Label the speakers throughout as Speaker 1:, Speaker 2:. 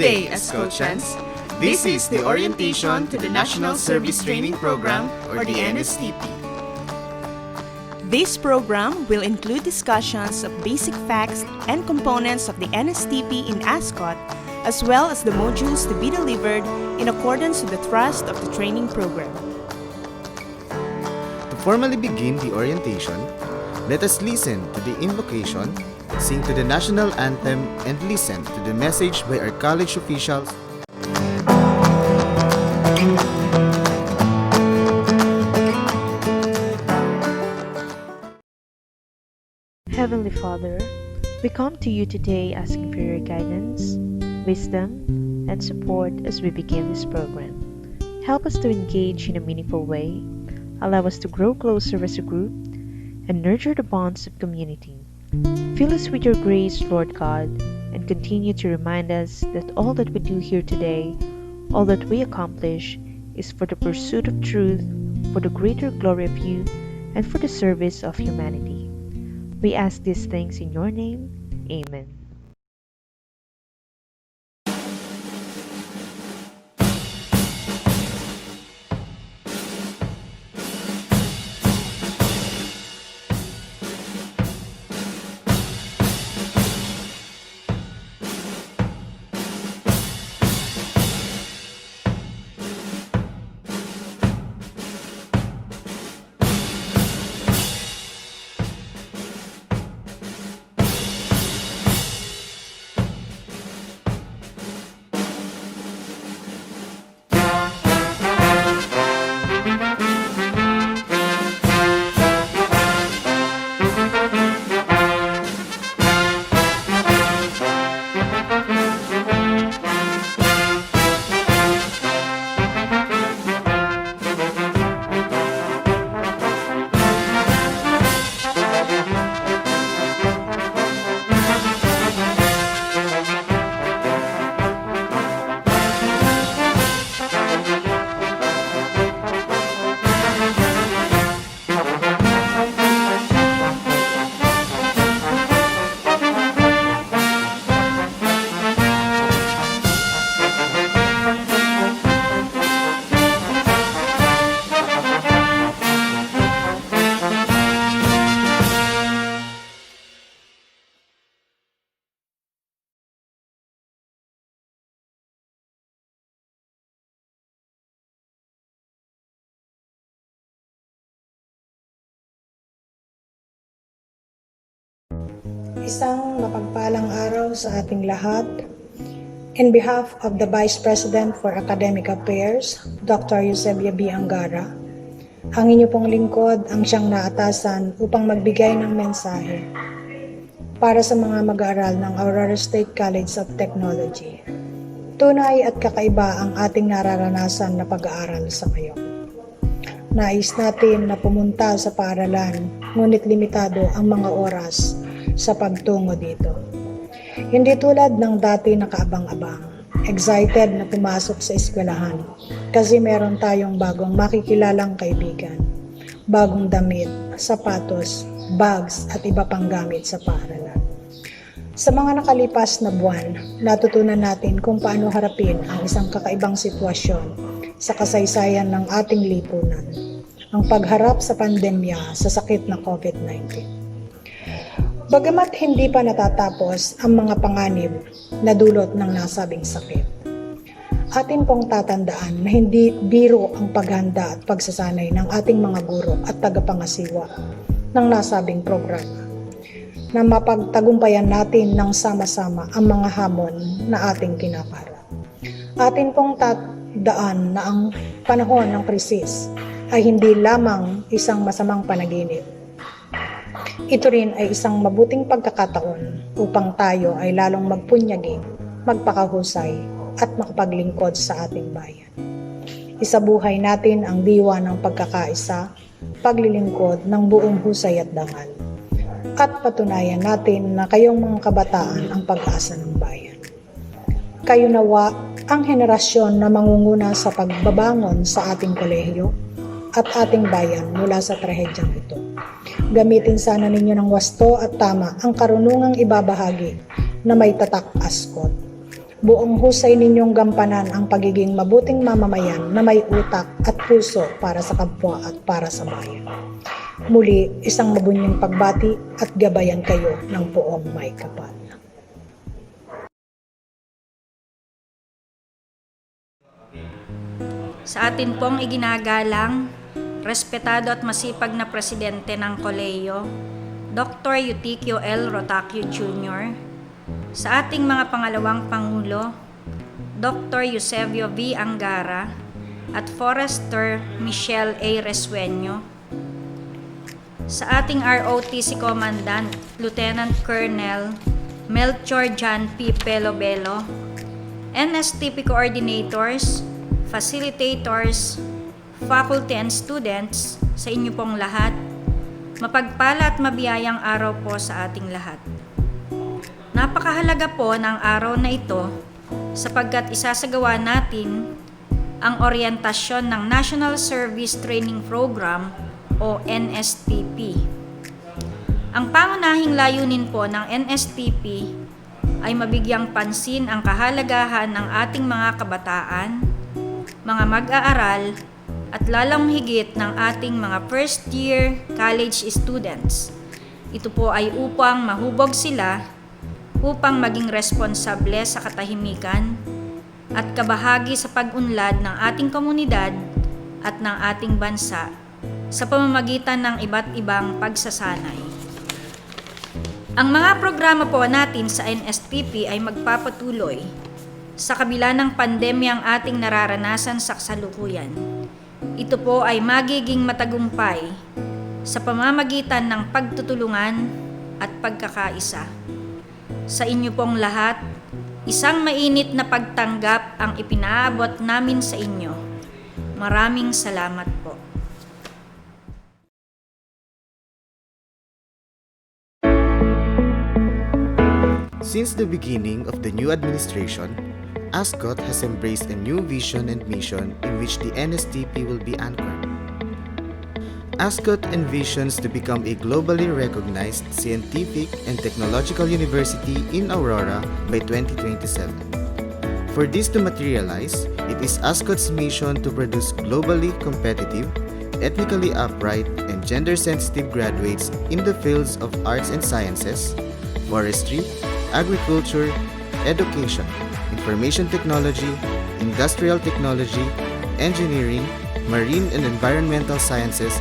Speaker 1: day, ASCOTians. This is the orientation to the National Service Training Program, or the NSTP.
Speaker 2: This program will include discussions of basic facts and components of the NSTP in ASCOT, as well as the modules to be delivered in accordance with the thrust of the training program.
Speaker 1: To formally begin the orientation, let us listen to the invocation, sing to the national anthem, and listen to the message by our college officials.
Speaker 3: Heavenly Father, we come to you today asking for your guidance, wisdom, and support as we begin this program. Help us to engage in a meaningful way, allow us to grow closer as a group, and nurture the bonds of community. Fill us with your grace, Lord God, and continue to remind us that all that we do here today, all that we accomplish, is for the pursuit of truth, for the greater glory of you, and for the service of humanity. We ask these things in your name. Amen.
Speaker 4: Isang mapagpalang araw sa ating lahat. In behalf of the Vice President for Academic Affairs, Dr. Eusebia B. Angara, ang inyo pong lingkod ang siyang naatasan upang magbigay ng mensahe para sa mga mag-aaral ng Aurora State College of Technology. Tunay at kakaiba ang ating nararanasan na pag-aaral sa ngayon. Nais natin na pumunta sa paaralan, ngunit limitado ang mga oras sa pagtungo dito. Hindi tulad ng dati na kaabang-abang, excited na pumasok sa eskwelahan kasi meron tayong bagong makikilalang kaibigan, bagong damit, sapatos, bags at iba pang gamit sa paaralan. Sa mga nakalipas na buwan, natutunan natin kung paano harapin ang isang kakaibang sitwasyon sa kasaysayan ng ating lipunan, ang pagharap sa pandemya sa sakit na COVID-19. Bagamat hindi pa natatapos ang mga panganib na dulot ng nasabing sakit, atin pong tatandaan na hindi biro ang paghanda at pagsasanay ng ating mga guro at tagapangasiwa ng nasabing programa na mapagtagumpayan natin ng sama-sama ang mga hamon na ating kinaharap. Atin pong tatandaan na ang panahon ng krisis ay hindi lamang isang masamang panaginip. Ito rin ay isang mabuting pagkakataon upang tayo ay lalong magpunyagi, magpakahusay at makapaglingkod sa ating bayan. Isabuhay natin ang diwa ng pagkakaisa, paglilingkod ng buong husay at dangal. At patunayan natin na kayong mga kabataan ang pag-asa ng bayan. Kayo nawa ang henerasyon na mangunguna sa pagbabangon sa ating kolehiyo at ating bayan mula sa trahedyang ito. Gamitin sana ninyo ng wasto at tama ang karunungang ibabahagi na may tatak ASCOT. Buong husay ninyong gampanan ang pagiging mabuting mamamayan na may utak at puso para sa kapwa at para sa bayan. Muli, isang mabunyang pagbati at gabayan kayo ng poong may kapal.
Speaker 5: Sa atin pong iginagalang, respetado at masipag na presidente ng kolehiyo, Dr. Eutikio L. Rotacio Jr., sa ating mga pangalawang Pangulo, Dr. Eusebio V. Angara at Forester Michelle A. Resueño, sa ating ROTC Commandant, Lieutenant Colonel Melchor John P. Pelobelo, NSTP coordinators, facilitators, faculty and students, sa inyo pong lahat, mapagpala at mabiyayang araw po sa ating lahat. Napakahalaga po ng araw na ito sapagkat isasagawa natin ang oryentasyon ng National Service Training Program o NSTP. Ang pangunahing layunin po ng NSTP ay mabigyang pansin ang kahalagahan ng ating mga kabataan, mga mag-aaral, at lalong higit ng ating mga first-year college students. Ito po ay upang mahubog sila, upang maging responsable sa katahimikan at kabahagi sa pag-unlad ng ating komunidad at ng ating bansa sa pamamagitan ng iba't ibang pagsasanay. Ang mga programa po natin sa NSTP ay magpapatuloy sa kabila ng pandemyang ating nararanasan sa kasalukuyan. Ito po ay magiging matagumpay sa pamamagitan ng pagtutulungan at pagkakaisa. Sa inyo pong lahat, isang mainit na pagtanggap ang ipinaabot namin sa inyo. Maraming salamat po.
Speaker 1: Since the beginning of the new administration, ASCOT has embraced a new vision and mission in which the NSTP will be anchored. ASCOT envisions to become a globally recognized scientific and technological university in Aurora by 2027. For this to materialize, it is ASCOT's mission to produce globally competitive, ethnically upright, and gender-sensitive graduates in the fields of arts and sciences, forestry, agriculture, education, information technology, industrial technology, engineering, marine and environmental sciences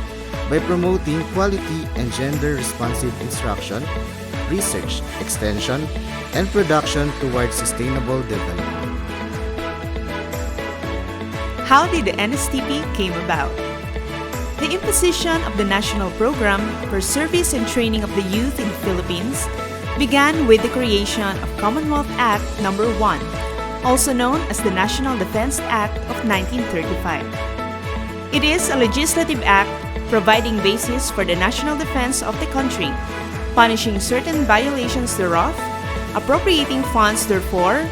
Speaker 1: by promoting quality and gender-responsive instruction, research, extension, and production towards sustainable development.
Speaker 2: How did the NSTP came about? The imposition of the National Program for Service and Training of the Youth in the Philippines began with the creation of Commonwealth Act No. 1, also known as the National Defense Act of 1935. It is a legislative act providing basis for the national defense of the country, punishing certain violations thereof, appropriating funds therefore,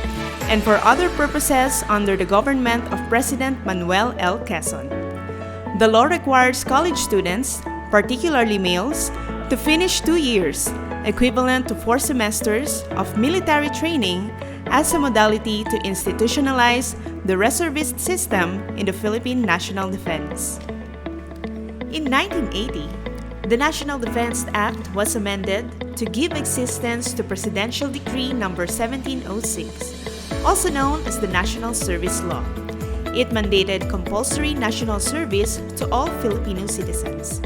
Speaker 2: and for other purposes under the government of President Manuel L. Quezon. The law requires college students, particularly males, to finish 2 years, equivalent to 4 semesters of military training as a modality to institutionalize the reservist system in the Philippine National Defense. In 1980, the National Defense Act was amended to give existence to Presidential Decree No. 1706, also known as the National Service Law. It mandated compulsory national service to all Filipino citizens.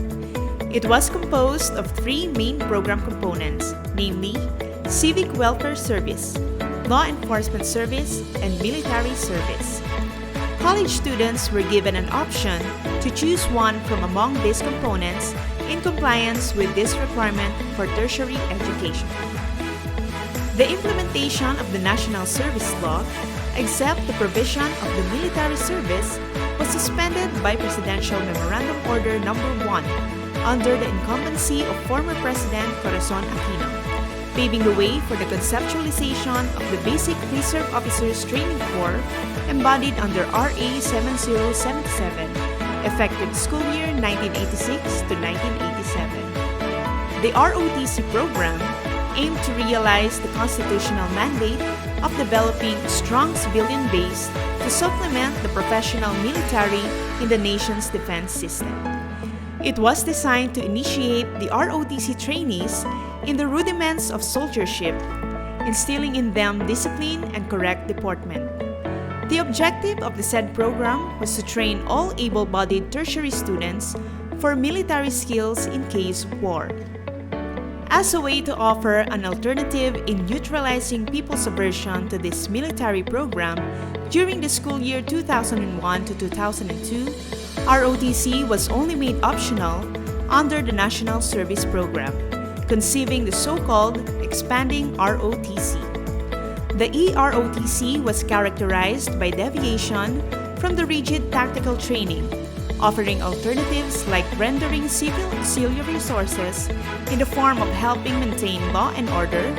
Speaker 2: It was composed of 3 main program components, namely Civic Welfare Service, Law Enforcement Service, and Military Service. College students were given an option to choose one from among these components in compliance with this requirement for tertiary education. The implementation of the National Service Law, except the provision of the military service, was suspended by Presidential Memorandum Order No. 1 under the incumbency of former President Corazon Aquino, paving the way for the conceptualization of the Basic Reserve Officers Training Corps embodied under RA 7077, effective school year 1986 to 1987. The ROTC program aimed to realize the constitutional mandate of developing a strong civilian base to supplement the professional military in the nation's defense system. It was designed to initiate the ROTC trainees in the rudiments of soldiership, instilling in them discipline and correct deportment. The objective of the said program was to train all able-bodied tertiary students for military skills in case of war. As a way to offer an alternative in neutralizing people's aversion to this military program, during the school year 2001 to 2002, ROTC was only made optional under the National Service Program, conceiving the so-called expanding ROTC. The EROTC was characterized by deviation from the rigid tactical training, offering alternatives like rendering civil auxiliary resources in the form of helping maintain law and order,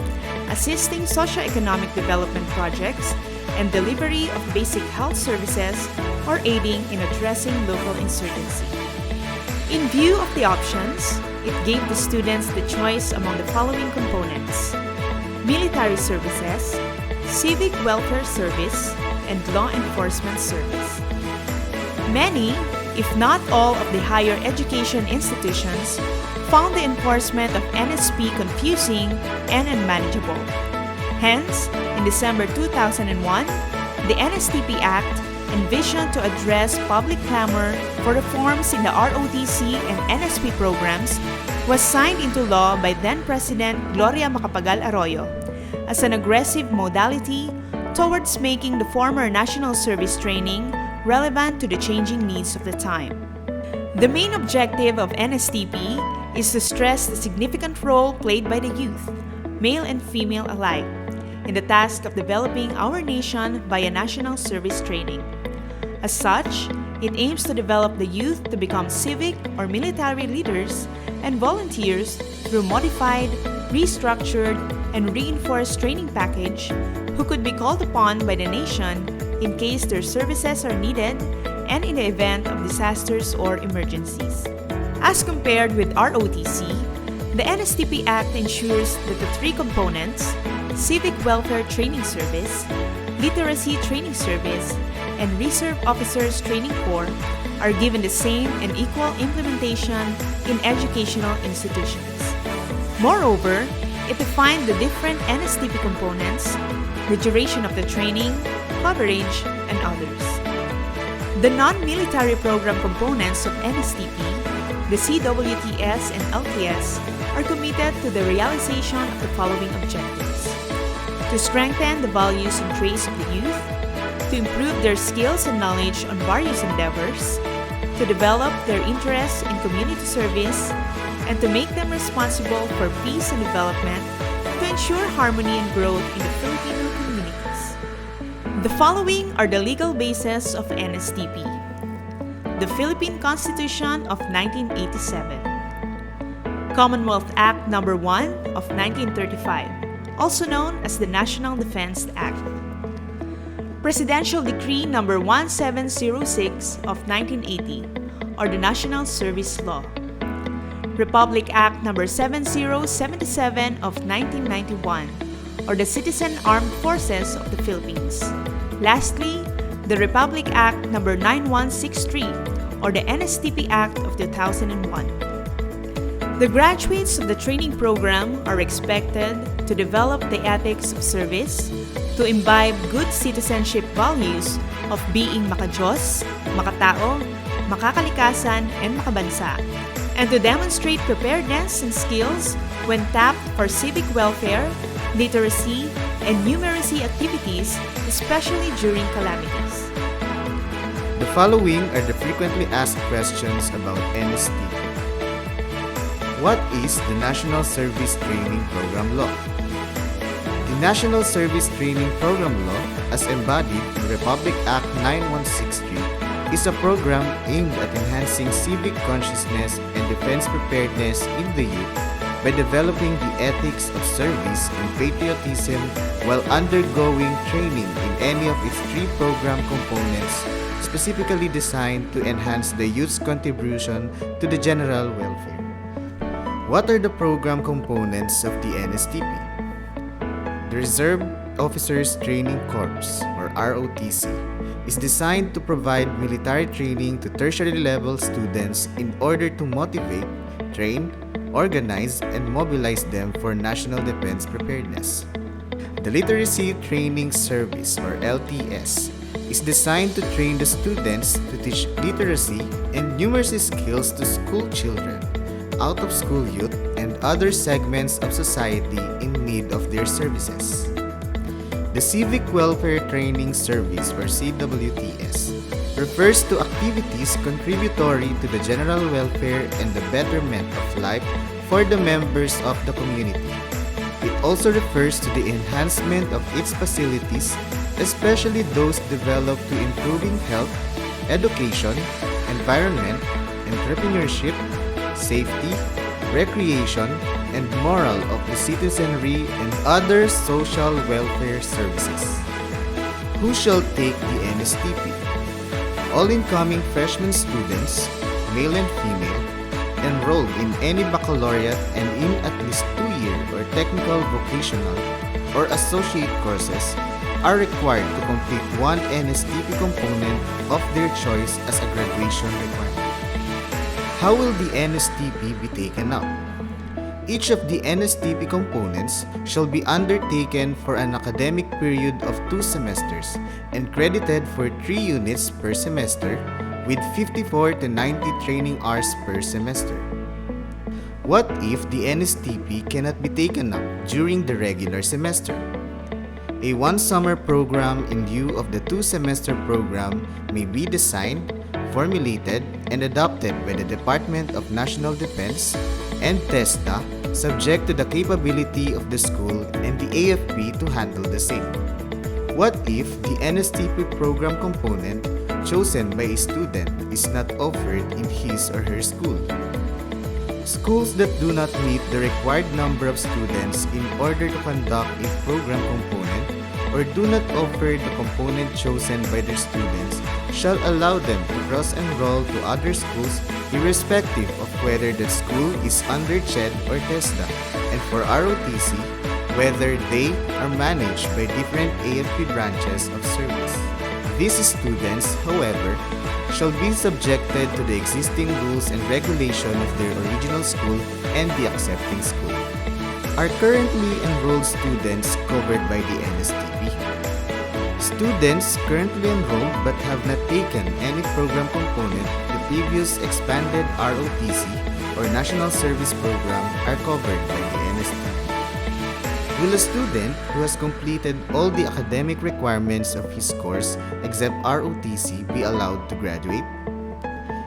Speaker 2: assisting socio-economic development projects, and delivery of basic health services or aiding in addressing local insurgency. In view of the options, it gave the students the choice among the following components: military services, civic welfare service, and law enforcement service. Many, if not all, of the higher education institutions found the enforcement of NSP confusing and unmanageable. Hence, in December 2001, the NSTP Act, envisioned to address public clamor for reforms in the ROTC and NSP programs, was signed into law by then-President Gloria Macapagal Arroyo as an aggressive modality towards making the former national service training relevant to the changing needs of the time. The main objective of NSTP is to stress the significant role played by the youth, male and female alike, in the task of developing our nation via national service training. As such, it aims to develop the youth to become civic or military leaders and volunteers through modified, restructured, and reinforced training package who could be called upon by the nation in case their services are needed and in the event of disasters or emergencies. As compared with ROTC, the NSTP Act ensures that the three components, Civic Welfare Training Service, Literacy Training Service, and Reserve Officers Training Corps, are given the same and equal implementation in educational institutions. Moreover, it defined the different NSTP components, the duration of the training, coverage, and others. The non-military program components of NSTP, the CWTS and LTS, are committed to the realization of the following objectives: to strengthen the values and traits of the youth, to improve their skills and knowledge on various endeavors, to develop their interests in community service, and to make them responsible for peace and development, to ensure harmony and growth in the Filipino communities. The following are the legal bases of NSTP. The Philippine Constitution of 1987, Commonwealth Act No. 1 of 1935, also known as the National Defense Act, Presidential Decree No. 1706 of 1980, or the National Service Law, Republic Act No. 7077 of 1991, or the Citizen Armed Forces of the Philippines. Lastly, the Republic Act No. 9163, or the NSTP Act of 2001. The graduates of the training program are expected to develop the ethics of service, to imbibe good citizenship values of being makadiyos, makatao, makakalikasan, and makabansa, and to demonstrate preparedness and skills when tapped for civic welfare, literacy, and numeracy activities, especially during calamities.
Speaker 1: The following are the frequently asked questions about NSTP. What is the National Service Training Program Law? The National Service Training Program Law, as embodied in Republic Act 9163, is a program aimed at enhancing civic consciousness and defense preparedness in the youth by developing the ethics of service and patriotism while undergoing training in any of its three program components specifically designed to enhance the youth's contribution to the general welfare. What are the program components of the NSTP? The Reserve Officers Training Corps, or ROTC, is designed to provide military training to tertiary level students in order to motivate, train, organize, and mobilize them for national defense preparedness. The Literacy Training Service, or LTS, is designed to train the students to teach literacy and numeracy skills to school children, out-of-school youth, and other segments of society in need of their services. The Civic Welfare Training Service, or CWTS, refers to activities contributory to the general welfare and the betterment of life for the members of the community. It also refers to the enhancement of its facilities, especially those developed to improving health, education, environment, entrepreneurship, safety, recreation, and moral of the citizenry and other social welfare services. Who shall take the NSTP? All incoming freshman students, male and female, enrolled in any baccalaureate and in at least 2-year or technical vocational or associate courses are required to complete one NSTP component of their choice as a graduation requirement. How will the NSTP be taken up? Each of the NSTP components shall be undertaken for an academic period of 2 semesters and credited for 3 units per semester with 54 to 90 training hours per semester. What if the NSTP cannot be taken up during the regular semester? A 1-summer program in lieu of the 2-semester program may be designed, formulated, and adopted by the Department of National Defense and TESDA, subject to the capability of the school and the AFP to handle the same. What if the NSTP program component chosen by a student is not offered in his or her school? Schools that do not meet the required number of students in order to conduct a program component or do not offer the component chosen by their students shall allow them to cross-enroll to other schools irrespective of whether the school is under CHED or TESDA, and for ROTC, whether they are managed by different AFP branches of service. These students, however, shall be subjected to the existing rules and regulation of their original school and the accepting school. Are currently enrolled students covered by the NSTP? Students currently enrolled but have not taken any program component, the previous expanded ROTC or National Service Program are covered by the NSTP. Will a student who has completed all the academic requirements of his course except ROTC be allowed to graduate?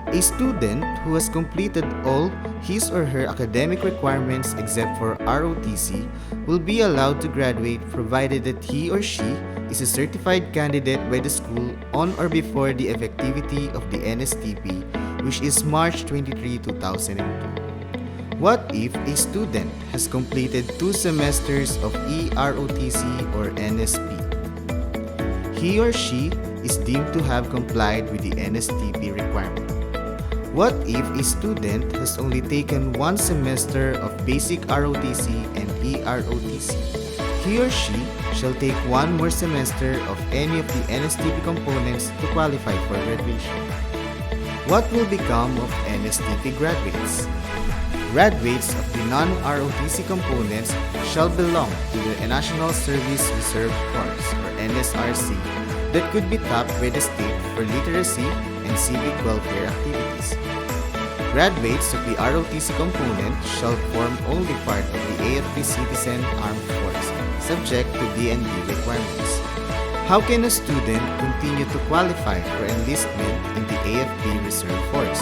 Speaker 1: A student who has completed all his or her academic requirements except for ROTC will be allowed to graduate provided that he or she is a certified candidate by the school on or before the effectivity of the NSTP, which is March 23, 2002. What if a student has completed 2 semesters of EROTC or NSP? He or she is deemed to have complied with the NSTP requirement. What if a student has only taken 1 semester of basic ROTC and EROTC? He or she shall take 1 more semester of any of the NSTP components to qualify for graduation. What will become of NSTP graduates? Graduates of the non-ROTC components shall belong to the National Service Reserve Corps or NSRC that could be tapped by the state for literacy and civic welfare activities. Graduates of the ROTC component shall form only part of the AFP Citizen Armed Force, subject to DND requirements. How can a student continue to qualify for enlistment in the AFP Reserve Force?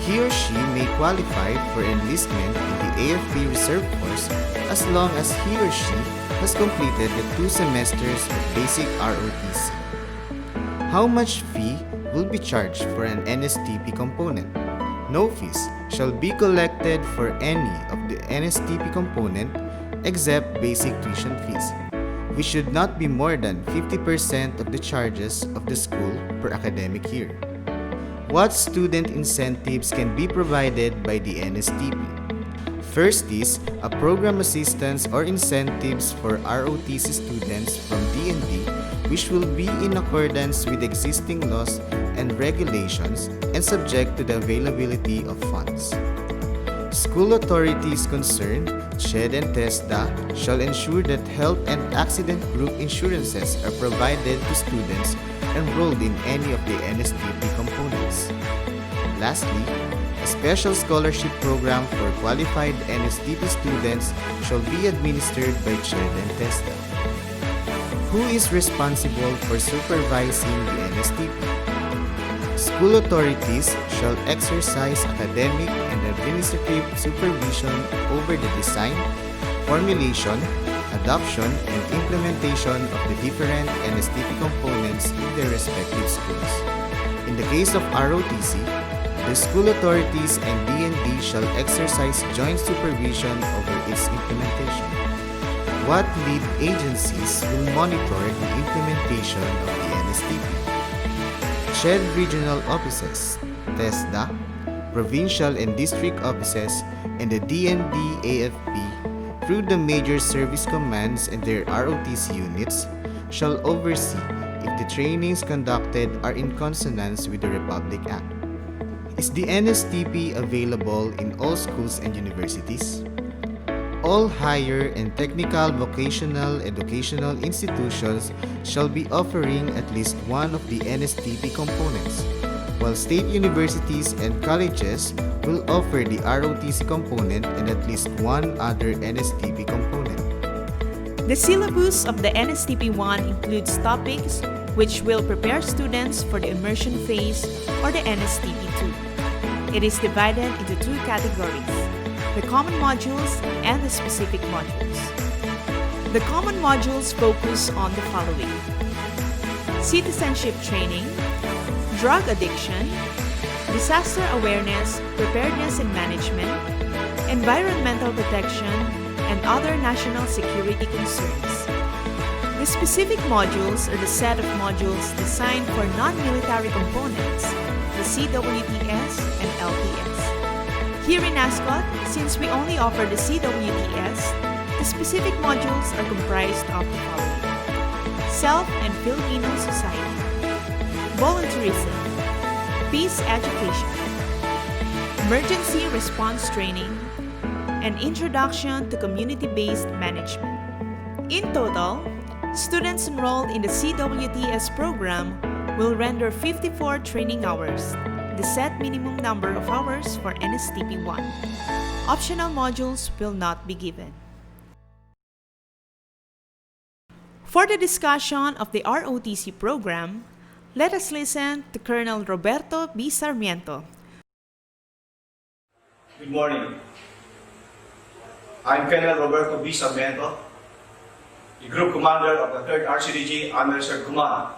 Speaker 1: He or she may qualify for enlistment in the AFP Reserve Force as long as he or she has completed the 2 semesters of basic ROTC. How much fee will be charged for an NSTP component? No fees shall be collected for any of the NSTP component except basic tuition fees, which should not be more than 50% of the charges of the school per academic year. What student incentives can be provided by the NSTP? First is a program assistance or incentives for ROTC students from DND, which will be in accordance with existing laws and regulations and subject to the availability of funds. School authorities concerned, SHED and TESDA, shall ensure that health and accident group insurances are provided to students enrolled in any of the NSTP components. Lastly, a special scholarship program for qualified NSTP students shall be administered by SHED and TESDA. Who is responsible for supervising the NSTP? School authorities shall exercise academic and administrative supervision over the design, formulation, adoption, and implementation of the different NSTP components in their respective schools. In the case of ROTC, the school authorities and DND shall exercise joint supervision over its implementation. What lead agencies will monitor the implementation of the NSTP? SHED Regional Offices, TESDA, Provincial and District Offices, and the DND AFP through the major service commands and their ROTC units shall oversee if the trainings conducted are in consonance with the Republic Act. Is the NSTP available in all schools and universities? All higher and technical vocational educational institutions shall be offering at least one of the NSTP components, while state universities and colleges will offer the ROTC component and at least one other NSTP component.
Speaker 2: The syllabus of the NSTP-1 includes topics which will prepare students for the immersion phase or the NSTP-2. It is divided into two categories: the common modules and the specific modules. The common modules focus on the following: citizenship training, drug addiction, disaster awareness, preparedness and management, environmental protection, and other national security concerns. The specific modules are the set of modules designed for non-military components, the CWTS and LTS. Here in ASCOT, since we only offer the CWTS, the specific modules are comprised of the following: Self and Filipino Society, Volunteerism, Peace Education, Emergency Response Training, and Introduction to Community-Based Management. In total, students enrolled in the CWTS program will render 54 training hours, the set minimum number of hours for NSTP-1. Optional modules will not be given. For the discussion of the ROTC program, let us listen to Colonel Roberto B. Sarmiento.
Speaker 6: Good morning. I'm Colonel Roberto B. Sarmiento, the Group Commander of the 3rd RCDG Unreserved Command.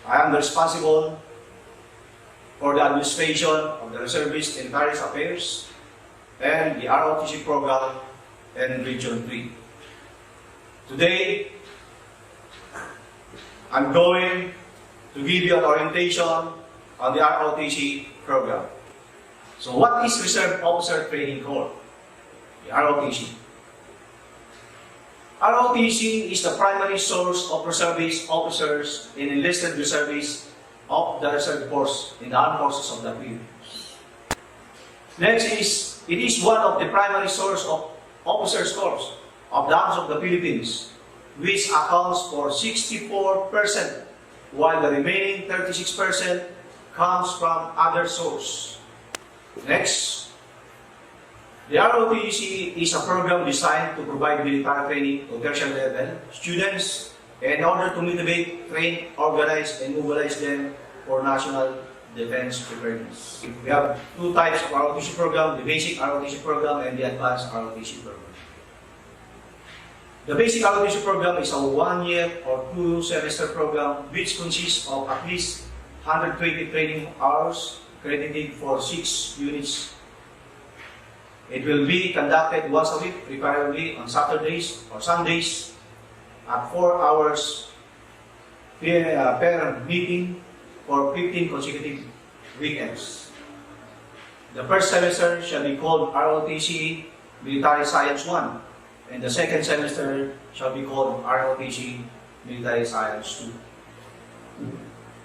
Speaker 6: I am responsible for the administration of the Reservist and Retirees Affairs and the ROTC program in Region 3. Today, I'm going to give you an orientation on the ROTC program. So what is Reserve Officer Training Corps? The ROTC. ROTC is the primary source of reservist officers and enlisted reservists of the Reserve Force in the Armed Forces of the Philippines. Next is, it is one of the primary source of officers' corps of the Arms of the Philippines, which accounts for 64%, while the remaining 36% comes from other sources. Next, the ROTC is a program designed to provide military training to tertiary level students in order to motivate, train, organize, and mobilize them for national defense preparedness. We have two types of ROTC program: the basic ROTC program and the advanced ROTC program. The basic ROTC program is a 1-year or 2-semester program which consists of at least 120 training hours credited for 6 units. It will be conducted once a week, preferably on Saturdays or Sundays, at 4 hours per meeting for 15 consecutive weekends. The first semester shall be called ROTC Military Science 1, and the second semester shall be called ROTC Military Science 2.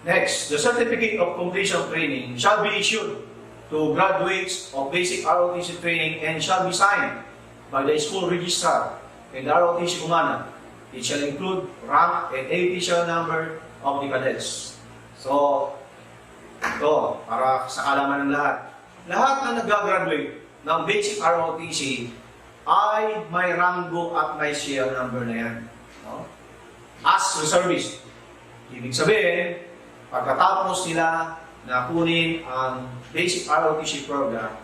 Speaker 6: Next, the Certificate of Completion of Training shall be issued to graduates of basic ROTC training and shall be signed by the school registrar and the ROTC Kumana. It shall include rank and APCL number of the cadets. So, ito, para sa kaalaman ng lahat. Lahat na nag-graduate ng basic ROTC ay may ranggo at may CL number na yan. No? As reservist. Ibig sabihin, pagkatapos nila na kunin ang basic ROTC program,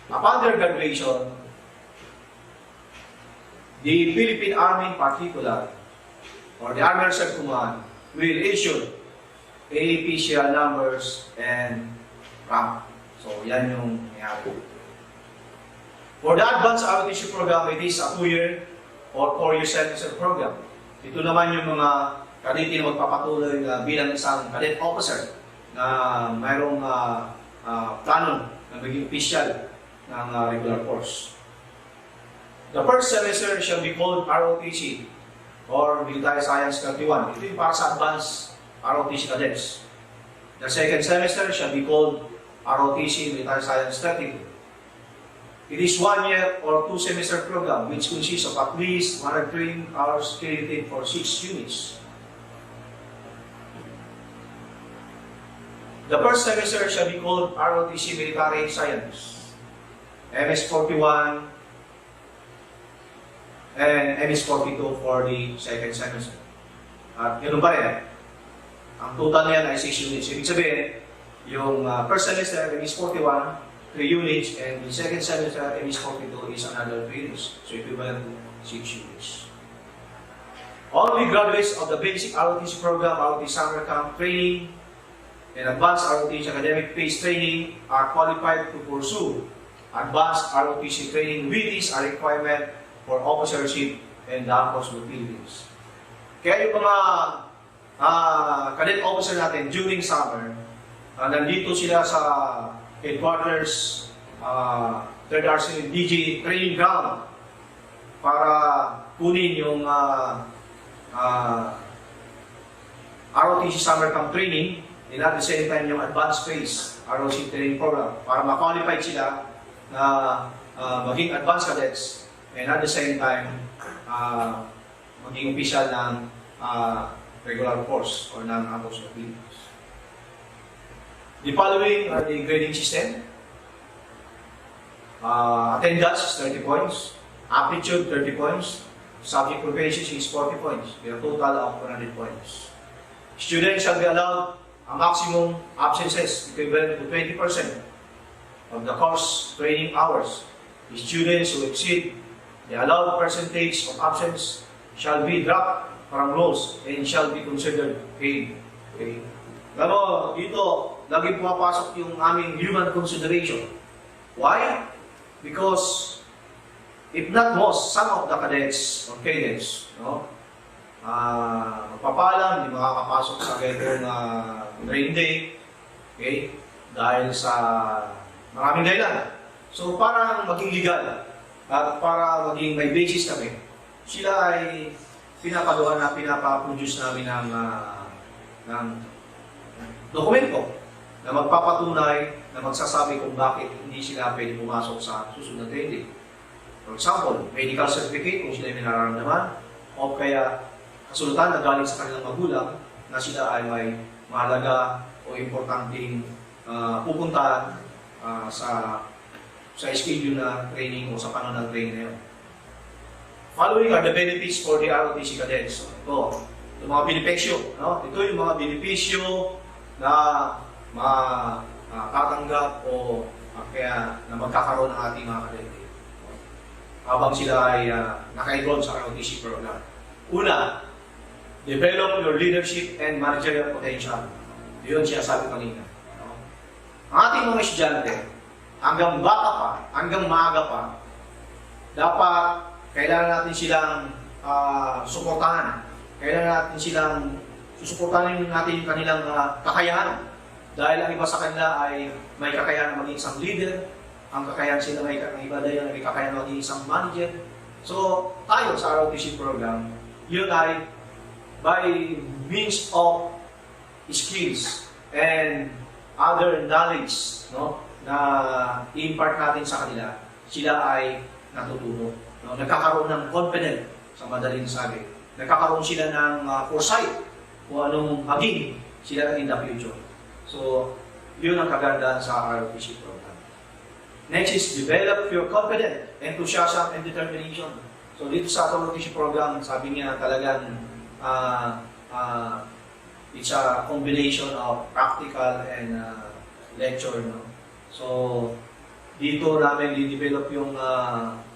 Speaker 6: upon their graduation, the Philippine Army in particular, or the Army Reserve Command, will issue APCL numbers and rank. So, yan yung nangyari. For the Advanced ROTC program, it is a 2-year or 4-year semester program. Ito naman yung mga kadete na magpapatuloy bilang isang cadet officer na mayroong plano na maging official ng regular force. The first semester shall be called ROTC or Military Science 31. Ito yung para sa advanced ROTC cadets. The second semester shall be called ROTC Military Science 32. It is 1 year or 2 semester program which consists of at least 100 training hours credited for 6 units. The first semester shall be called ROTC Military Science, MS41 and MS42 for the second semester. At yun ba rin, ang total niyan ay 6 units. Ibig sabihin, yung first semester, MS41, 3 units, and the second semester, MS42 is another 3 units. So, equivalent to 6 units. Only graduates of the basic ROTC program, ROTC summer camp training, and advanced ROTC academic phase training are qualified to pursue advanced ROTC training with this a requirement for officership and the Armed Forces of the Philippines. Kaya yung mga cadet officer natin during summer, nandito sila sa headquarters, 3rd Arsenal DG training ground para kunin yung ROTC summer camp training and at the same time yung advanced phase ROTC training program para ma-qualified sila na maging advanced cadets and at the same time maging official ng regular force or ng Armed Forces of the Philippines. The following are the grading system. Attendance is 30 points, aptitude 30 points, subject proficiency is 40 points, with a total of 100 points. Students shall be allowed a maximum absences equivalent to 20% of the course training hours. The students who exceed the allowed percentage of absence shall be dropped from roles and shall be considered paid. Okay. Pero dito, lagi pumapasok yung aming human consideration. Why? Because if not most, some of the cadets or cadets, no, magpapalam, hindi makakapasok sa ganitong training day, okay, dahil sa maraming dahilan. So, para maging legal at para maging may basis kami, sila ay pinapagawa na pinapaproduce namin ng dokumento na magpapatunay na magsasabi kung bakit hindi sila pwede pumasok sa susunod na training. For example, medical certificate kung sila ay may nararamdaman o kaya kasulatan na galing sa kanilang magulang na sila ay may mahalaga o importanteng pupuntahan sa schedule na training o sa panahon ng training na yun. Following are the benefits for the ROTC cadets. Ito yung mga benepisyo. No? Ito yung mga benepisyo na matatanggap o kaya na magkakaroon ng ating mga kadete habang sila ay naka-enroll sa ROTC program. Una, develop your leadership and managerial potential. Yun siya sabi kanina. No? Ang ating mga estudyante, hanggang bata pa, hanggang maaga pa, dapat kailangan natin silang suportahan. Kailangan natin silang susuportahan natin yung kanilang kakayahan Dahil ang iba sa kanila ay may kakayahan maging isang leader, ang kakayahan sila iba dahil may kakayahan maging isang manager. So, tayo sa ROTC program, yun ay by means of skills and other knowledge, no, na i-impart natin sa kanila, sila ay natututo. No? Nagkakaroon ng confidence, sa madaling sabi. Nagkakaroon sila ng foresight kung anong maging sila in the future. So, yun ang kagandahan sa ROTC program. Next is develop your confidence, enthusiasm, and determination. So, dito sa ROTC program, sabi niya talagang it's a combination of practical and lecture. No? So, dito namin i-develop yung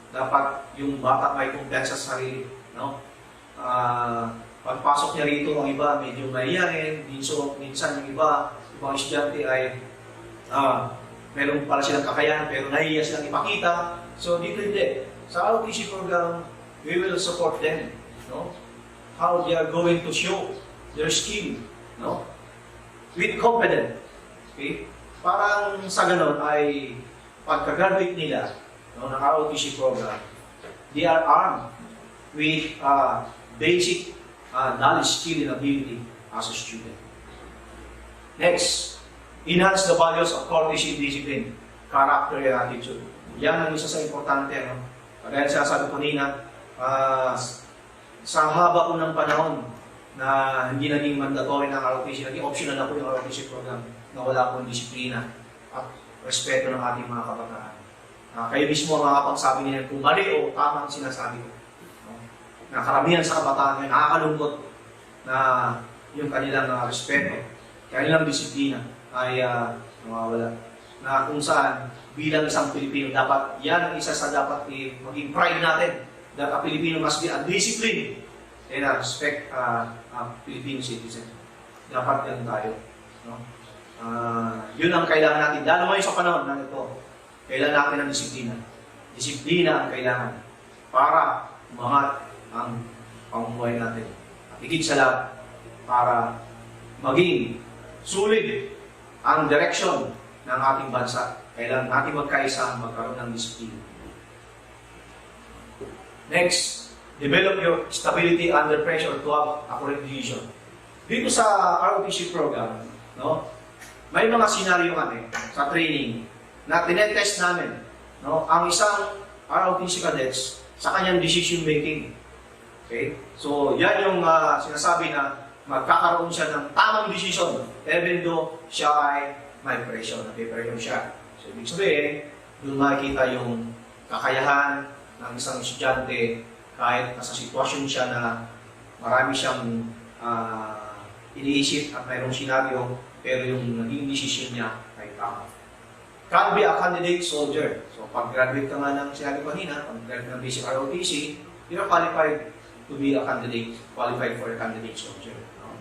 Speaker 6: dapat yung bata may kumpiyansa sa sarili. No? Pagpasok niya rito, ang iba medyo mahiyain. Minsan yung ibang estudyante ay meron pala silang kakayahan pero nahihiya silang ipakita. So, dito hindi. Sa ROTC program, we will support them. No? How they are going to show their skill, no? With confidence. Okay? Parang sa ganun ay pagka-graduate nila, no, ng ROTC program, they are armed with basic knowledge, skill, and ability as a student. Next, enhance the values of courtesy, discipline, character, and attitude. Yan ang isa sa importante. No? Kagaya sa sabi ko nina, sa haba po ng panahon na hindi naging mandatory ng ROTC, naging optional na po yung ROTC program na wala pong disiplina at respeto ng ating mga kabataan. Kayo mismo ang makapagsabi nila kung mali o tama ang sinasabi ko. No? Na karamihan sa kabataan ay nakakalungkot na yung kanilang respeto, kanilang disiplina ay nawawala. Na kung saan bilang isang Pilipino, dapat yan ang isa sa dapat maging pride natin. That a Filipino must be a disciplined and respect a Filipino citizen. Dapat yan tayo. No? Yun ang kailangan natin. Lalo ngayon sa panahon na ito, kailangan natin ng disiplina. Disiplina ang kailangan para umangat ang pamumuhay natin. At higit sa lahat, para maging sulit ang direksyon ng ating bansa. Kailangan natin magkaisa, magkaroon ng disiplina. Next, develop your stability under pressure to have a correct decision. Dito sa ROTC program, no, may mga senaryo kami sa training na tinetest namin, no, ang isang ROTC cadets sa kanyang decision making. Okay? So, yan yung sinasabi na magkakaroon siya ng tamang decision even though siya ay may pressure, napipressure siya. So, ibig sabihin, doon makikita yung kakayahan ng isang estudyante kahit nasa sitwasyon siya na marami siyang iniisip at mayroong senaryo pero yung naging decision niya ay tama. Can be a candidate soldier. So pag-graduate ka nga ng sinabi ko kanina, pag-graduate ng basic ROTC, you're qualified to be a candidate, qualified for a candidate soldier. No?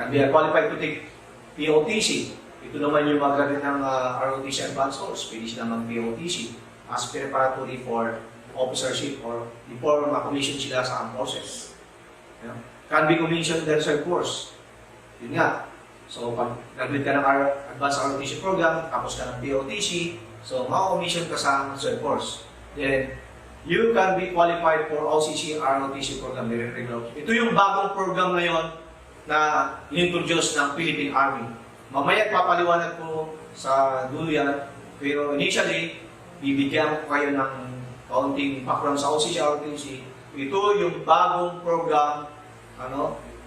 Speaker 6: Can be qualified to take POTC. Ito naman yung mag-graduate ng ROTC advanced course. Pwede sila mag-POTC as preparatory for officership or before ma-commission sila sa armed forces. You know? Can be commissioned in the reserve force. Yun nga. So, pag graduate ka ng advanced ROTC program, tapos ka ng POTC, so ma-commission ka sa reserve force. Then, you can be qualified for OCC ROTC program. Ito yung bagong program ngayon na in-introduce ng Philippine Army. Mamaya papaliwanag ko sa dulo yan, pero initially, bibigyan ko kayo ng kaunting background sa OCC ROTC. Ito yung bagong program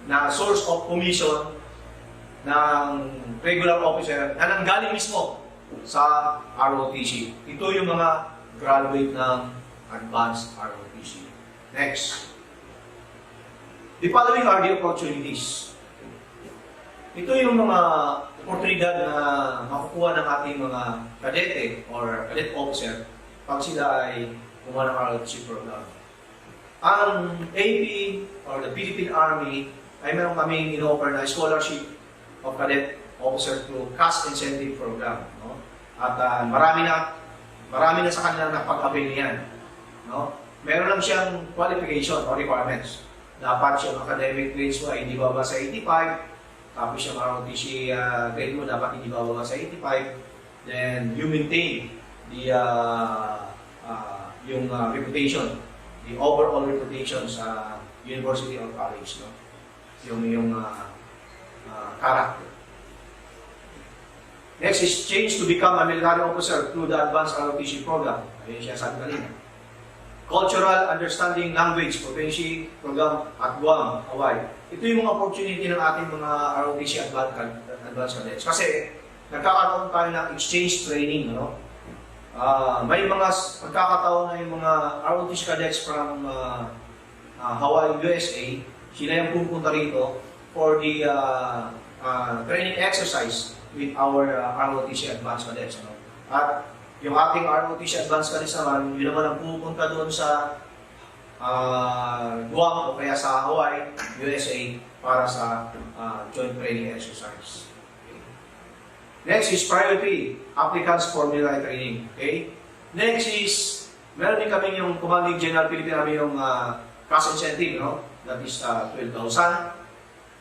Speaker 6: na source of commission ng regular officer na nanggaling mismo sa ROTC. Ito yung mga graduate ng advanced ROTC. Next. The following are the opportunities. Ito yung mga oportunidad na makukuha ng ating mga kadete or cadet officer pag sila ay kumuha ng ROTC program. Ang AP or the Philippine Army ay meron kaming in-offer na scholarship of cadet officer through cash incentive program. No? At marami na sa kanila na pag-avail niyan. No? Meron lang siyang qualification or requirements. Dapat siyang academic grades mo ay hindi baba sa 85 Tapos yung ROTC grade mo dapat hindi bababa sa 85. Then you maintain the reputation, the overall reputation sa university or college, no? Yung character. Next is change to become a military officer through the advanced ROTC program. Ayun siya sabi kanina. Cultural Understanding Language Proficiency Program at Guam, Hawaii. Ito yung mga opportunity ng ating mga ROTC advanced cadets. Kasi nagkakaroon tayo ng exchange training, no? May mga pagkakataon na yung mga ROTC cadets from Hawaii, USA, sila yung pupunta rito for the training exercise with our ROTC advanced cadets. No? At yung ating ROTC advanced cadets naman, yun naman ang pupunta doon sa Guam o kaya sa Hawaii, USA para sa joint training exercise. Okay. Next is priority applicants for military training. Okay. Next is, meron din kami yung Commanding General Philippine Army yung cash incentive, no? That is 12,000.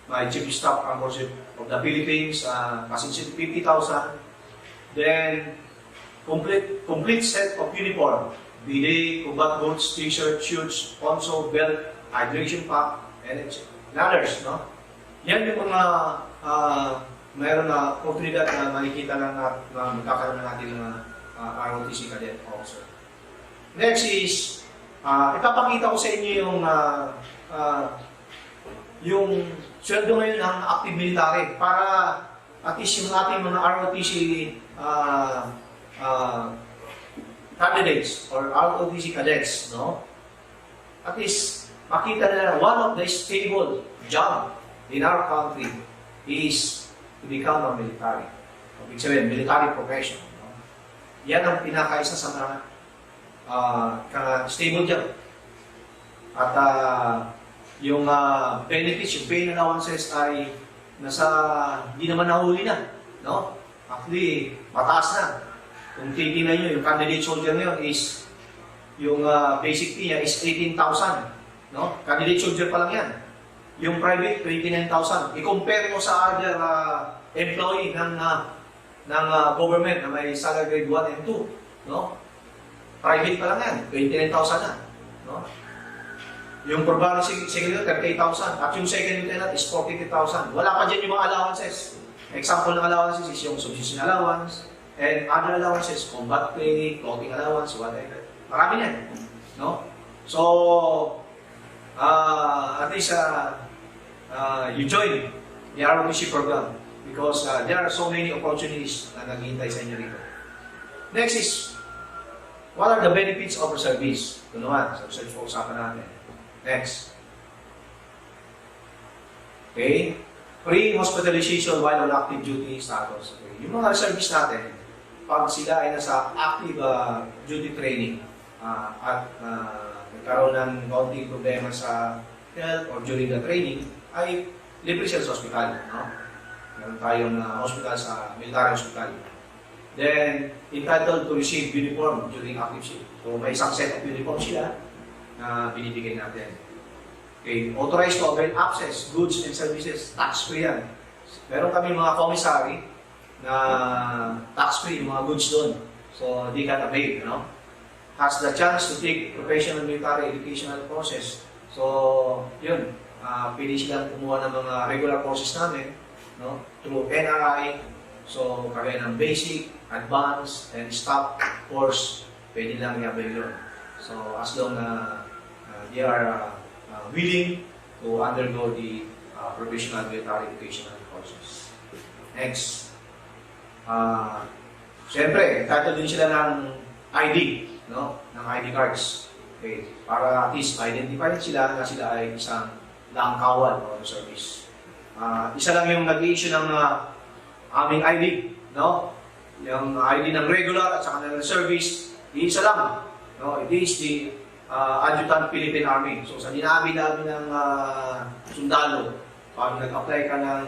Speaker 6: My Chief of Staff Armed Forces of the Philippines, cash incentive 50,000. Then, complete set of uniform, bidet, combat boots, t-shirt, shoes, poncho, belt, hydration pack, and others, no? Yan yung mga mayroon na oportunidad na makikita lang na magkakaroon na natin ng ROTC cadet officer. Next is, ipapakita ko sa inyo yung sweldo ngayon ng active military para at least yung ating mga ROTC candidates or ROTC cadets, no? At least makita na one of the stable job in our country is to become a military. Ibig sabihin, military profession. No? Yan ang pinakaisa sa mga stable job. At yung benefits, yung pay allowances ay hindi naman nahuli na. No? Actually, mataas na. Kung titignan nyo, yung candidate soldier ngayon is, yung basic pay niya is 18,000. No? Candidate soldier pa lang yan. Yung private, 29,000. I-compare mo sa other employee ng government na may salary grade 1 and 2. No? Private pa lang yan, 29,000 na. No? Yung probable secretary, 38,000. At yung second lieutenant is 42,000. Wala pa dyan yung mga allowances. Example ng allowances is yung subsistence allowance and other allowances, combat pay, clothing allowance, whatever. Marami yan. No? So, at least you join the ROTC program because there are so many opportunities na naghihintay sa inyo rito. Next is, what are the benefits of reservice? Ito naman, sa research po usapan natin. Next. Okay. Pre-hospitalization while on active duty status. Okay. Yung mga reservists natin, pag sila ay nasa active duty training at nagkaroon ng kaunting problema sa health or during the training, ay libre sila sa hospital. No? Meron tayong hospital sa military hospital. Then, entitled to receive uniform during active shift. So, may isang set of uniform sila na binibigay natin. Okay, authorized to avail access, goods and services, tax-free yan. Meron kami mga commissary na tax-free, mga goods doon. So, they can avail, no? Has the chance to take professional military educational courses. So, yun, pwede silang kumuha ng mga regular courses namin, no? Through NRI, so, kagaya ng basic, advanced, and staff course, pwede lang i-avail yun. So, as long na they are willing to undergo the professional military educational courses. Next. Siyempre, entitled din sila ng ID, no? Ng ID cards. Okay. Para at least identify sila na sila ay isang langkawan o service. Isa lang yung nag-i-issue ng aming ID, no? Yung ID ng regular at saka ng service, isa lang. No? It is the Adjutant Philippine Army. So sa dinabi-dabi ng sundalo, pag nag-apply ka ng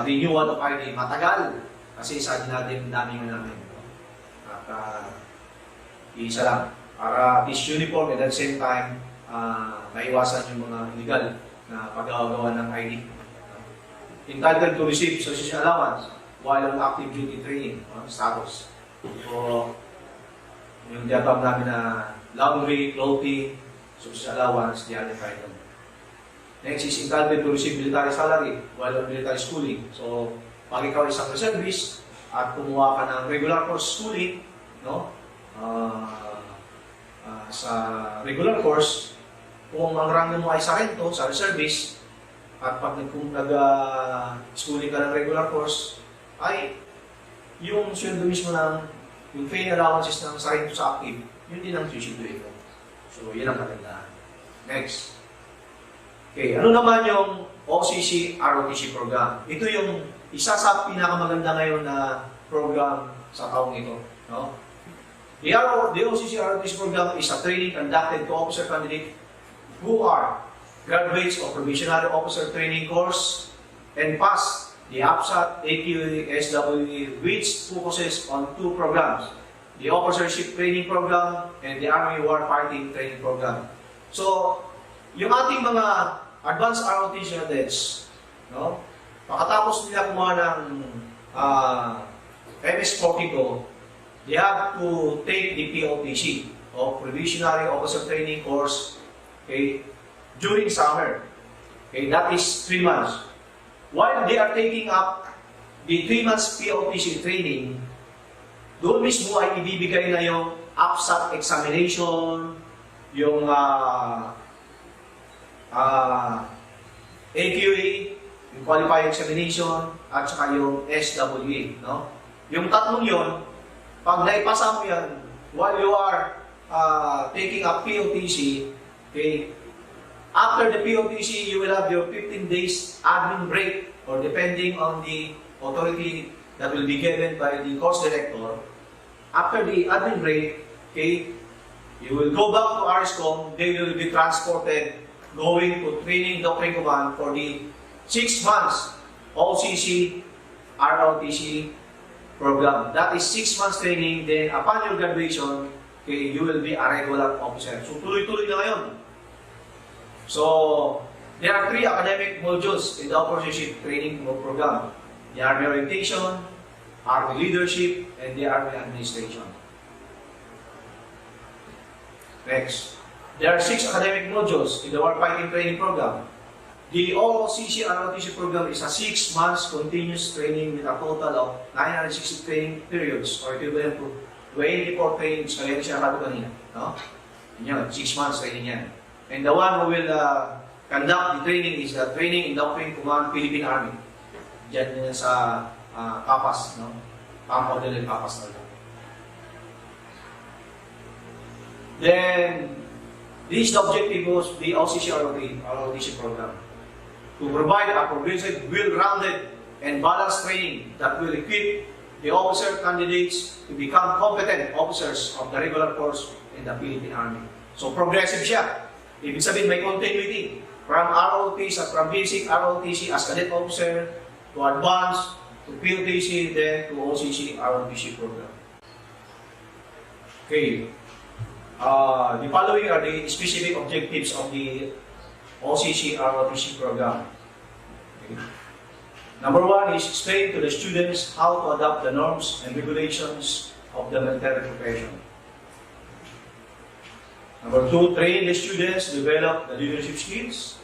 Speaker 6: renewal of ID, matagal. Kasi sa dinabi namin namin. At isa lang. Para this uniform at the same time, maiwasan yung mga illegal na paggawa ng ID. entitled to receive subsistence allowance while on active duty training status. So, yung tiyatawag namin na laundry, clothing, subsistence allowance, they are entitled. Next is entitled to receive military salary while on military schooling. So, pag ikaw isang reservist at kumuha ka ng regular course schooling, no? Sa regular course, kung ang rango mo ay sarento sa reservist, at pag nag-schooling ka ng regular course, ay yung sweldo mismo ng yung pay allowances ng sarento sa active, yun din ang tuition-tuition ko. So, yun ang kagandahan. Next. Okay, ano naman yung OCC ROTC program? Ito yung isa sa pinakamaganda ngayon na program sa taong ito. No? The OCC ROTC program is a training conducted to officer candidates who are graduates of Probationary Officer Training Course and pass the APSAT, AQA, SWE, which focuses on two programs, the Officership Training Program and the Army Warfighting Training Program. So, yung ating mga advanced ROTC cadets, no? Pagkatapos nila kumuha ng MS-42, they have to take the POTC, o Probationary Officer Training Course, okay, during summer. Okay, that is 3 months. While they are taking up the 3 months POTC training, doon mismo ay ibibigay na yung APSAT examination, yung AQA, yung qualifying examination, at saka yung SWE. No? Yung tatlong yon, pag naipasa mo yan, while you are taking up POTC, okay, after the POTC, you will have your 15 days admin break, or depending on the authority that will be given by the course director. After the admin break, okay, you will go back to ASCON. They will be transported going to training doctrine command for the 6 months OCC ROTC program. That is 6 months training. Then upon your graduation, okay, you will be a regular officer. So tuloy-tuloy na ngayon. So, there are 3 academic modules in the officership training program. The Army Orientation, Army Leadership, and the Army Administration. Next. There are 6 academic modules in the Warfighting Training Program. The OCC ROTC program is a 6 months continuous training with a total of 960 training periods, or equivalent to 24 trainings, kaya siya natin kanina. No? Yan, 6 months training yan. And the one who will conduct the training is the Training in Doctrine Command Philippine Army. Diyan nila sa Papas, no? Pamodel and Papas na lang. Then, this is the objective of the OCC ROTC program. To provide a progressive, well-rounded, and balanced training that will equip the officer candidates to become competent officers of the regular force in the Philippine Army. So, progressive siya. Ibig sabihin, may continuity from ROTC, from basic ROTC as cadet officer to advanced, to POTC, then to OCC ROTC program. Okay. The following are the specific objectives of the OCC ROTC program. Okay. Number 1 is explain to the students how to adopt the norms and regulations of the military profession. Number 2, train the students to develop the leadership skills.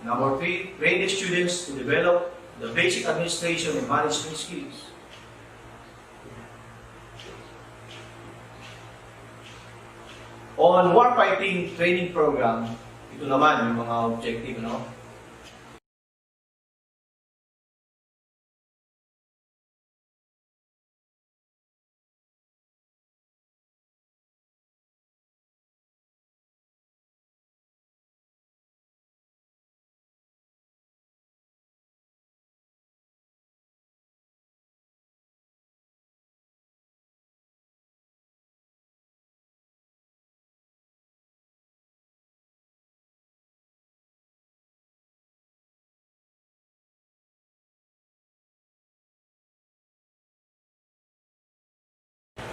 Speaker 6: Number 3, train the students to develop the basic administration and management skills. On warfighting training program, ito naman yung mga objective, no?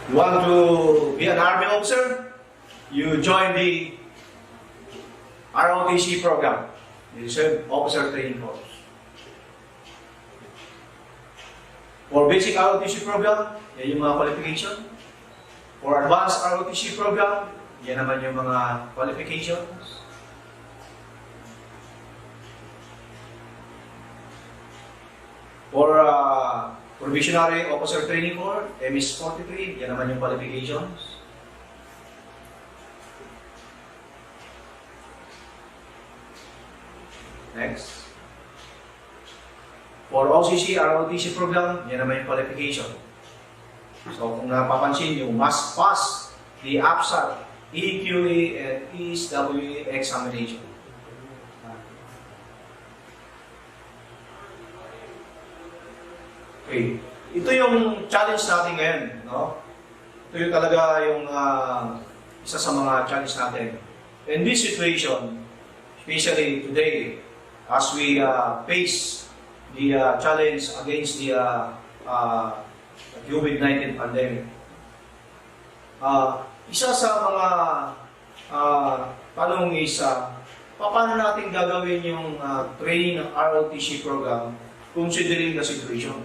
Speaker 6: You want to be an Army officer? You join the ROTC program, the Reserve Officer Training Course. For basic ROTC program, yan yung mga qualification. For advanced ROTC program, yan naman yung mga qualifications. For Provisionary Officer Training Corps, MS-43, yan naman yung qualifications. Next. For OCC, ROTC program, yan naman yung qualification. So kung napapansin nyo, must pass the APSAT, EQA, and ESWA examination. Okay. Ito yung challenge natin ngayon, no? Ito yung talaga yung isa sa mga challenge natin. In this situation, especially today, as we face the challenge against the COVID-19 pandemic, isa sa mga tanong is, paano natin gagawin yung training ng ROTC program considering the situation?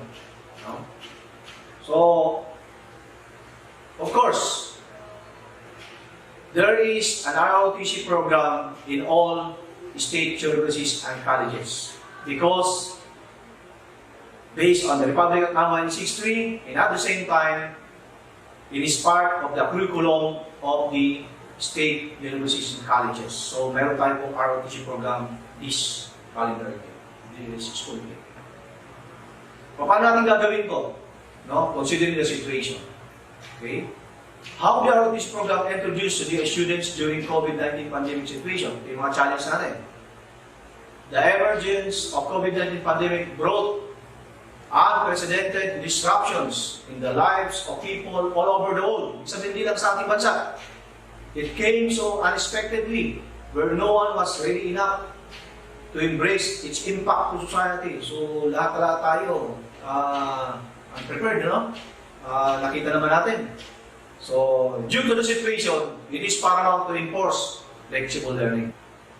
Speaker 6: No? So, of course, there is an ROTC program in all state universities and colleges because based on the Republic Act 9163, and at the same time, it is part of the curriculum of the state universities and colleges. So, meron tayo pong ROTC program this calendar year, this school year. Paano natin gagawin ko? No? Considering the situation. Okay? How the ROTC program introduced to the students during COVID-19 pandemic situation? Ito yung mga challenge natin. The emergence of COVID-19 pandemic brought unprecedented disruptions in the lives of people all over the world. Sabihin din lang sa ating bansa. It came so unexpectedly, where no one was ready enough to embrace its impact to society. So, lahat tayo unprepared, no? Nakita naman natin. So, due to the situation, it is paramount to enforce flexible learning.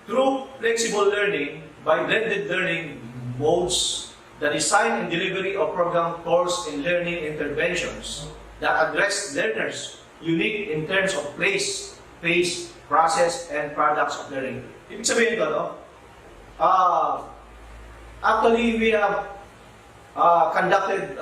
Speaker 6: Through flexible learning, by blended learning modes, the design and delivery of program course and learning interventions that address learners' unique in terms of place, pace, process, and products of learning. Ibig sabihin ito, no? Actually, we have conducted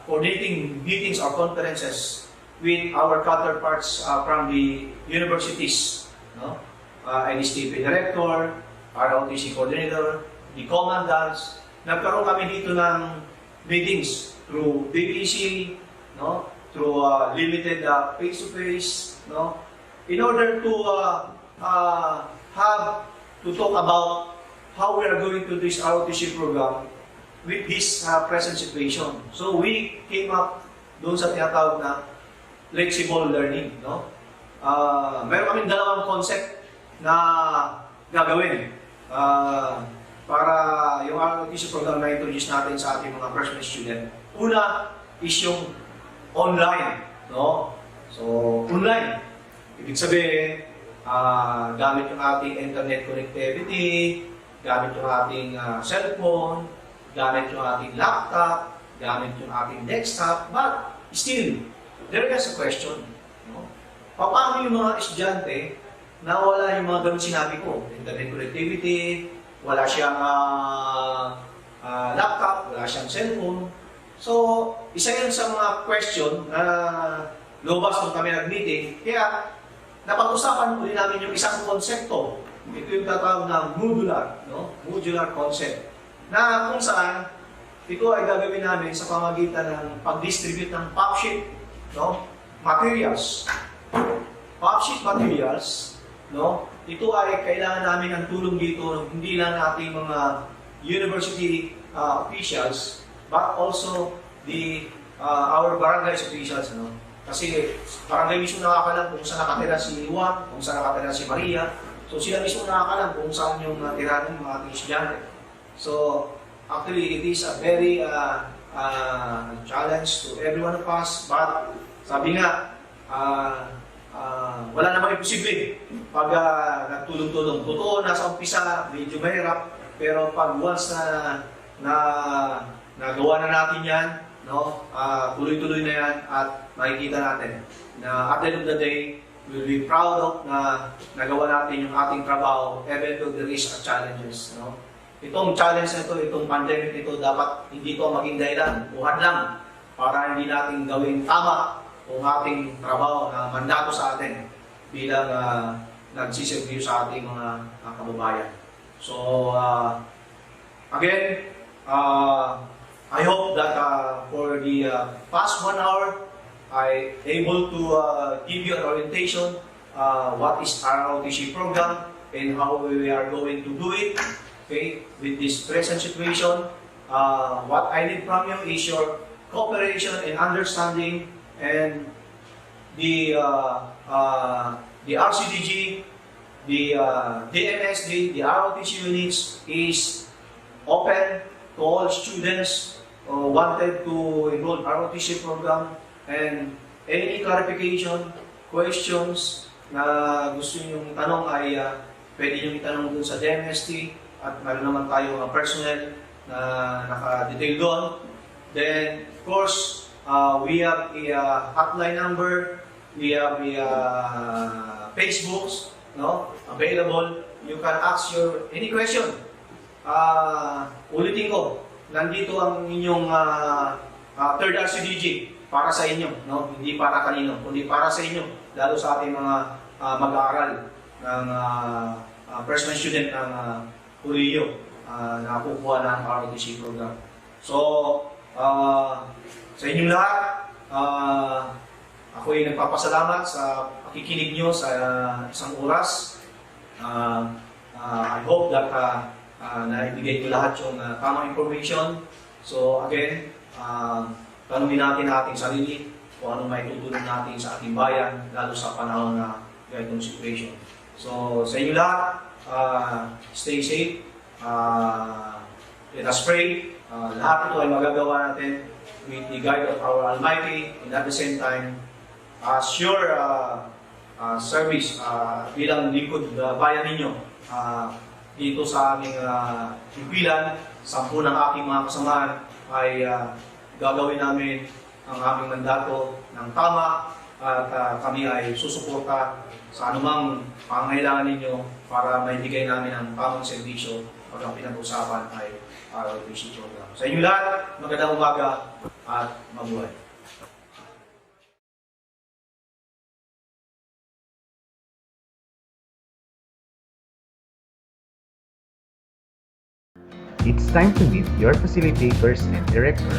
Speaker 6: coordinating meetings or conferences with our counterparts from the universities, no? NSTP director, ROTC coordinator, the commandants. Nagkaroon kami dito ng meetings through BBC, no? Through limited face-to-face, no? In order to have to talk about how we are going to do this ROTC program with this present situation. So we came up doon sa tinatawag na flexible learning, no? Meron kaming dalawang concept na gagawin para yung ROTC program na introduce natin sa ating mga freshman student. Una is yung online, no? So online, ibig sabihin, gamit yung ating internet connectivity, gamit yung ating cellphone, gamit yung ating laptop, gamit yung ating desktop, but still, there is a question. No? Paano yung mga estudyante na wala yung mga ganun sinabi ko? Internet connectivity, wala siyang laptop, wala siyang cellphone. So, isa yan sa mga question na lumabas nung kami nag-meeting. Kaya, napag-usapan ulit namin yung isang konsepto. Ito yung tatawag na modular, no? Modular concept. Na kung saan, ito ay gagawin namin sa pamagitan ng pag-distribute ng pop sheet, no? Materials. Pop sheet materials, no? Ito ay kailangan namin ng tulong dito, hindi lang ating mga university officials, but also our barangay officials, no? Kasi barangay mismo nakakalam kung saan nakatira si Juan, kung saan nakatira si Maria. So sila mismo nakakalam kung saan yung tirahan ng mga ating estudyante. So actually, it is a very challenge to every one of us. But sabi nga, wala namang imposible pag nagtulong-tulong. Totoo, nasa umpisa, medyo mahirap. Pero pag once na nagawa na natin yan, no? Tuloy-tuloy na yan at makikita natin na at the end of the day, we'll be proud of na nagawa natin yung ating trabaho even though there is a challenges, no? Itong challenge na ito, itong pandemic nito, dapat hindi ito maging dahilan, buhat lang, para hindi natin gawing tama ang ating trabaho na mandato sa atin bilang nagsiservyo sa ating mga kababayan. So, again, I hope that for the past 1 hour, I able to give you an orientation what is our ROTC program and how we are going to do it. Okay, with this present situation, what I need from you is your cooperation and understanding, and the RCDG, the DMSD, the ROTC units is open to all students who wanted to enroll ROTC program, and any clarification, questions na gusto nyo itanong ay pwede nyo itanong dun sa DMST at meron naman tayo mga personnel na naka-detail doon. Then, of course, we have a hotline number, we have a Facebooks, no, available. You can ask your any question. Ulitin ko, nandito ang inyong third RCDG para sa inyo, no? Hindi para kanino, kundi para sa inyo, lalo sa ating mga mag-aaral ng freshman student ng Korea na kukuha ng ROTC program. So, sa inyong lahat, ako ay nagpapasalamat sa pakikinig nyo sa isang oras. I hope that naibigay ko lahat yung tamang information. So again, tanungin natin ating sarili kung ano may tutulong natin sa ating bayan, lalo sa panahon na ganitong situation. So sa inyo lahat, stay safe, let us pray. Lahat ito ay magagawa natin with the guide of our Almighty, and at the same time, as your service bilang lingkod bayan ninyo dito sa aming himpilan, 10 ng aking mga kasamahan ay gagawin namin ang aming mandato ng tama at kami ay susuporta sa anumang pangangailangan ninyo para maibigay namin ang tamang serbisyo pag ang pinag-usapan ay ROTC program. Sa inyo lahat, magandang umaga at mabuhay.
Speaker 7: It's time to meet your facilitators and director.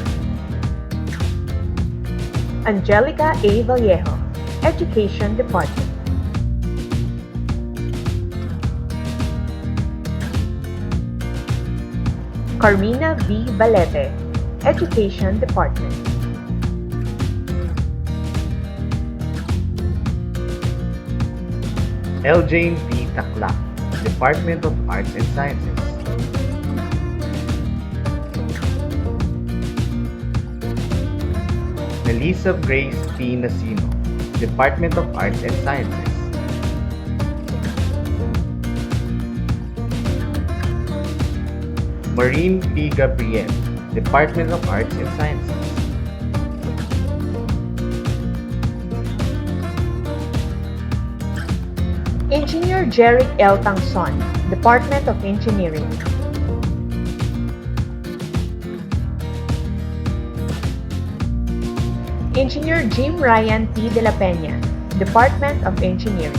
Speaker 3: Angelica A. Vallejo, Education Department. Carmina V. Valete, Education Department.
Speaker 7: Eljane P. Takla, Department of Arts and Sciences. Melissa Grace P. Nasino, Department of Arts and Sciences. Marine P. Gabriel, Department of Arts and Sciences.
Speaker 3: Engineer Jeric L. Tangson, Department of Engineering. Engineer Jim Ryan T. De La Peña, Department of Engineering.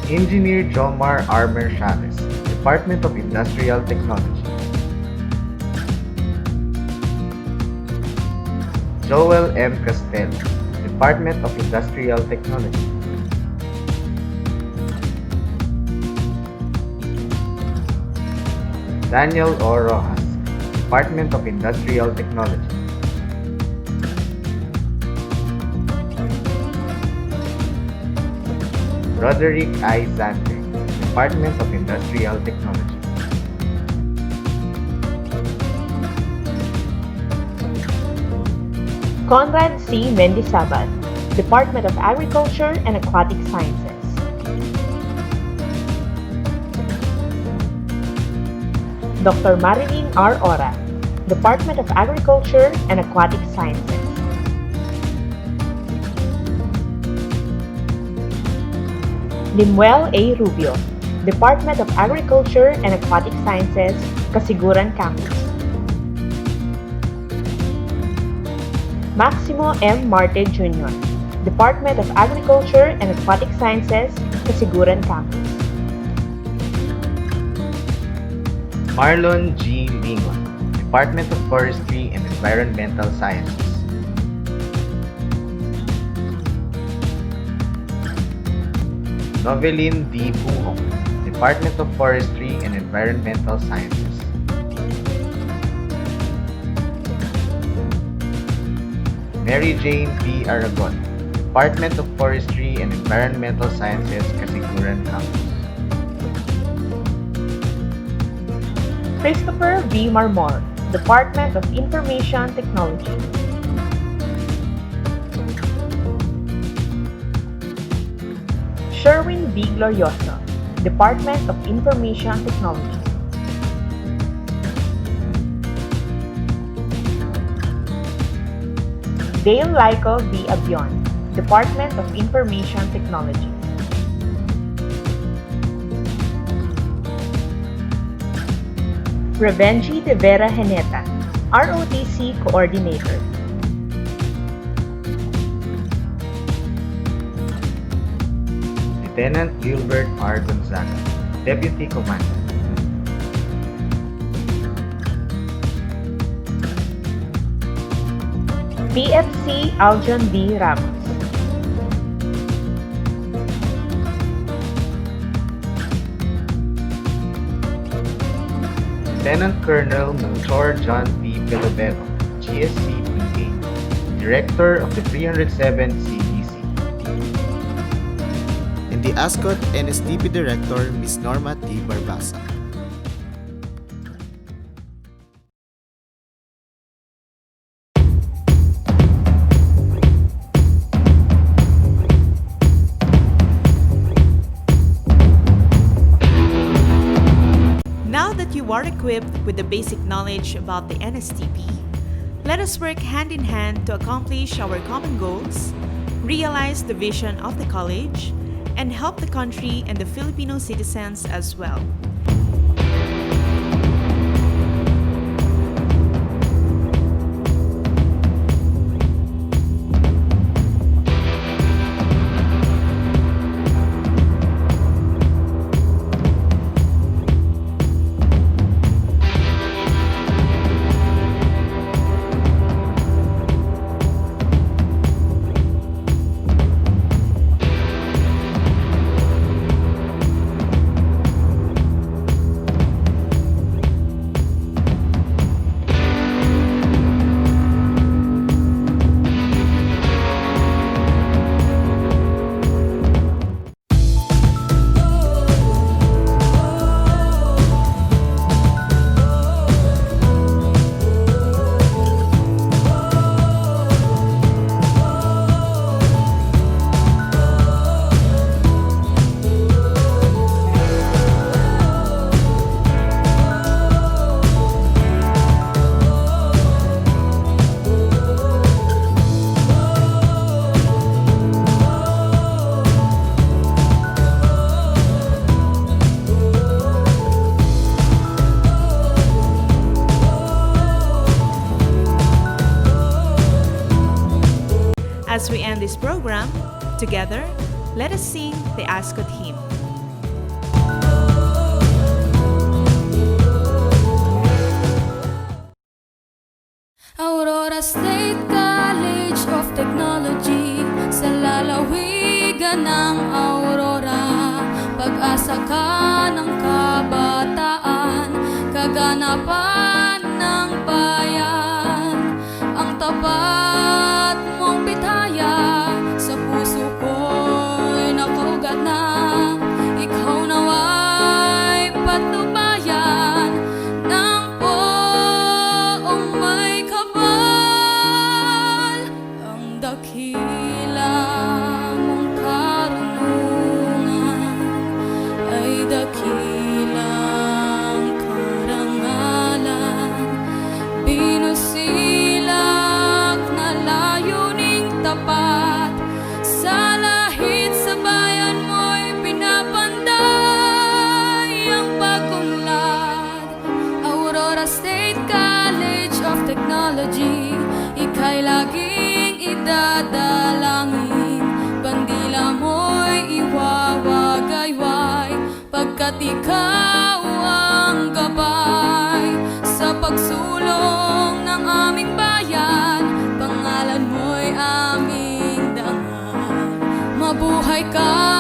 Speaker 7: Engineer Jomar Armer Chavez, Department of Industrial Technology. Joel M. Castel, Department of Industrial Technology. Daniel O. Rojas, Department of Industrial Technology. Roderick I. Zante, Department of Industrial Technology.
Speaker 3: Conrad C. Mendizábal, Department of Agriculture and Aquatic Sciences. Dr. Marilyn R. Ora, Department of Agriculture and Aquatic Sciences. Limuel A. Rubio, Department of Agriculture and Aquatic Sciences, Kasiguran Campus. Maximo M. Marte Jr., Department of Agriculture and Aquatic Sciences, Kasiguran Campus.
Speaker 7: Marlon G. Lingon, Department of Forestry and Environmental Sciences. Novelyn D. Buhong, Department of Forestry and Environmental Sciences. Mary Jane P. Aragon, Department of Forestry and Environmental Sciences, Kasiguran Campus.
Speaker 3: Christopher V. Marmol, Department of Information Technology. Sherwin B. Glorioso, Department of Information Technology. Dale Lyco V. Abion, Department of Information Technology. Revenji de Vera Heneta, ROTC Coordinator.
Speaker 7: Lieutenant Gilbert R. Gonzaga, Deputy Commander.
Speaker 3: PFC Aljon D. Ramos.
Speaker 7: Lieutenant Colonel Melchor John P. Pelobelo, GSC PA, Director of the 307th CDC.
Speaker 1: And the ASCOT NSTP Director, Ms. Norma T. Barbasa.
Speaker 2: Now that you are equipped with the basic knowledge about the NSTP, let us work hand in hand to accomplish our common goals, realize the vision of the college, and help the country and the Filipino citizens as well. As we end this program, together, let us sing the ASCOT hymn.
Speaker 8: Aurora State College of Technology, sa lalawigan ng Aurora, pag-asa ka ng kabataan, kaganapan ng bayan, ang tapat mong pitaya, sa puso ko'y nakaugat na, ikaw nawa'y patnubayan ng poong may kapal, ang dakila mong karunungan ay dakilang karangalan. tapat. Sa lahit sa bayan mo'y pinapanday ang pag-unlad. Aurora State College of Technology, ika'y laging idadalangin. Bandila mo'y iwawagayway, pagkat ikaw ang gabay. Sa pagsulong ng aming bayan, pangalan mo'y aming dangal. Mabuhay ka,